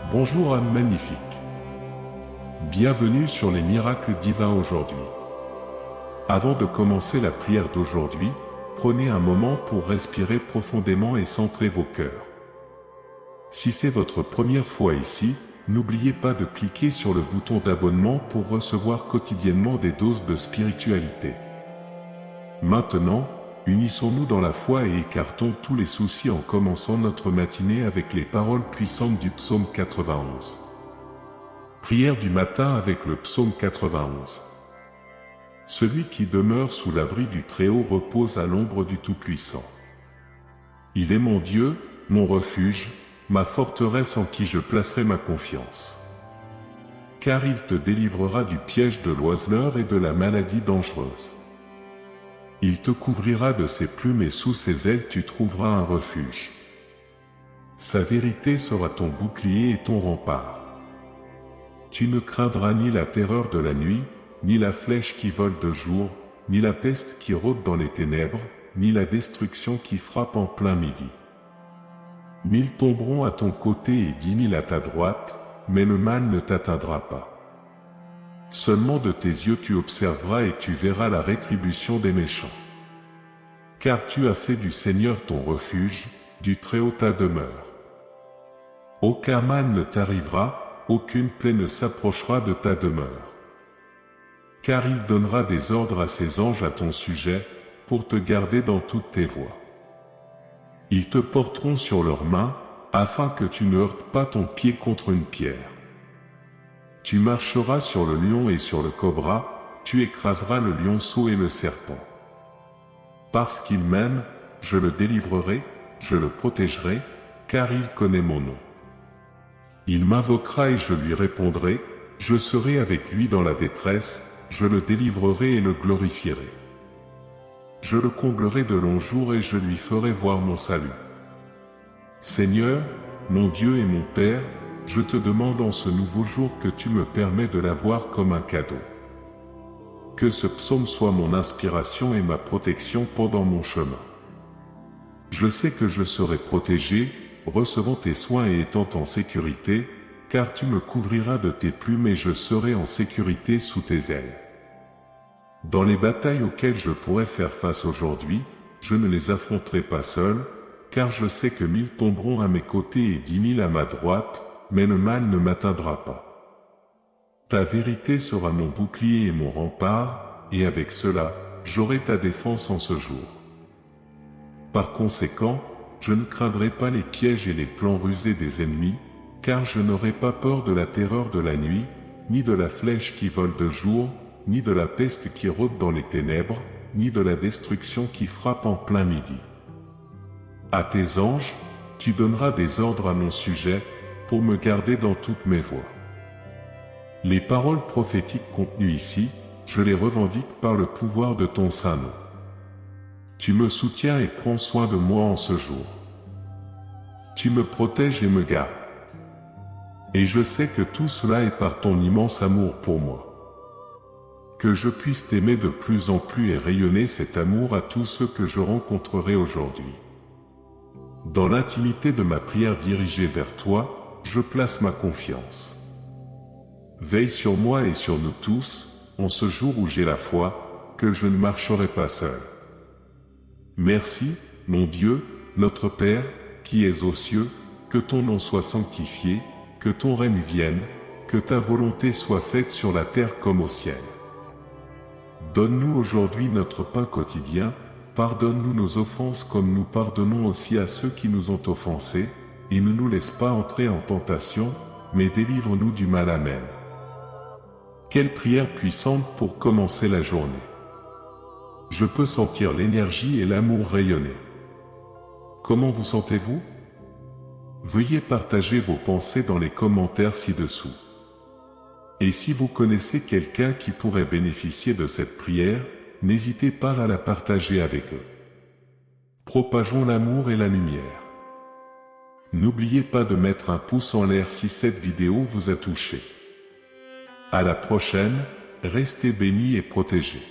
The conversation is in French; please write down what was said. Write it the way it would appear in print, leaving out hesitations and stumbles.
Bonjour âme magnifique. Bienvenue sur les miracles divins aujourd'hui. Avant de commencer la prière d'aujourd'hui, prenez un moment pour respirer profondément et centrer vos cœurs. Si c'est votre première fois ici, n'oubliez pas de cliquer sur le bouton d'abonnement pour recevoir quotidiennement des doses de spiritualité. Maintenant, unissons-nous dans la foi et écartons tous les soucis en commençant notre matinée avec les paroles puissantes du psaume 91. Prière du matin avec le psaume 91. Celui qui demeure sous l'abri du Très-Haut repose à l'ombre du Tout-Puissant. Il est mon Dieu, mon refuge, ma forteresse en qui je placerai ma confiance. Car il te délivrera du piège de l'oiseleur et de la maladie dangereuse. Il te couvrira de ses plumes et sous ses ailes tu trouveras un refuge. Sa vérité sera ton bouclier et ton rempart. Tu ne craindras ni la terreur de la nuit, ni la flèche qui vole de jour, ni la peste qui rôde dans les ténèbres, ni la destruction qui frappe en plein midi. 1000 tomberont à ton côté et 10 000 à ta droite, mais le mal ne t'atteindra pas. Seulement de tes yeux tu observeras et tu verras la rétribution des méchants. Car tu as fait du Seigneur ton refuge, du Très-Haut ta demeure. Aucun mal ne t'arrivera, aucune plaie ne s'approchera de ta demeure. Car il donnera des ordres à ses anges à ton sujet, pour te garder dans toutes tes voies. Ils te porteront sur leurs mains, afin que tu ne heurtes pas ton pied contre une pierre. Tu marcheras sur le lion et sur le cobra, tu écraseras le lionceau et le serpent. Parce qu'il m'aime, je le délivrerai, je le protégerai, car il connaît mon nom. Il m'invoquera et je lui répondrai, je serai avec lui dans la détresse, je le délivrerai et le glorifierai. Je le comblerai de longs jours et je lui ferai voir mon salut. Seigneur, mon Dieu et mon Père, je te demande en ce nouveau jour que tu me permets de l'avoir comme un cadeau. Que ce psaume soit mon inspiration et ma protection pendant mon chemin. Je sais que je serai protégé, recevant tes soins et étant en sécurité, car tu me couvriras de tes plumes et je serai en sécurité sous tes ailes. Dans les batailles auxquelles je pourrais faire face aujourd'hui, je ne les affronterai pas seul, car je sais que 1000 tomberont à mes côtés et 10 000 à ma droite, mais le mal ne m'atteindra pas. Ta vérité sera mon bouclier et mon rempart, et avec cela, j'aurai ta défense en ce jour. Par conséquent, je ne craindrai pas les pièges et les plans rusés des ennemis, car je n'aurai pas peur de la terreur de la nuit, ni de la flèche qui vole de jour, ni de la peste qui rôde dans les ténèbres, ni de la destruction qui frappe en plein midi. À tes anges, tu donneras des ordres à mon sujet, pour me garder dans toutes mes voies. Les paroles prophétiques contenues ici, je les revendique par le pouvoir de ton saint nom. Tu me soutiens et prends soin de moi en ce jour. Tu me protèges et me gardes. Et je sais que tout cela est par ton immense amour pour moi. Que je puisse t'aimer de plus en plus et rayonner cet amour à tous ceux que je rencontrerai aujourd'hui. Dans l'intimité de ma prière dirigée vers toi, je place ma confiance. Veille sur moi et sur nous tous, en ce jour où j'ai la foi, que je ne marcherai pas seul. Merci, mon Dieu, notre Père, qui es aux cieux, que ton nom soit sanctifié, que ton règne vienne, que ta volonté soit faite sur la terre comme au ciel. Donne-nous aujourd'hui notre pain quotidien, pardonne-nous nos offenses comme nous pardonnons aussi à ceux qui nous ont offensés, et ne nous laisse pas entrer en tentation, mais délivre-nous du mal. Amen. Quelle prière puissante pour commencer la journée. Je peux sentir l'énergie et l'amour rayonner. Comment vous sentez-vous? Veuillez partager vos pensées dans les commentaires ci-dessous. Et si vous connaissez quelqu'un qui pourrait bénéficier de cette prière, n'hésitez pas à la partager avec eux. Propageons l'amour et la lumière. N'oubliez pas de mettre un pouce en l'air si cette vidéo vous a touché. À la prochaine, restez bénis et protégés.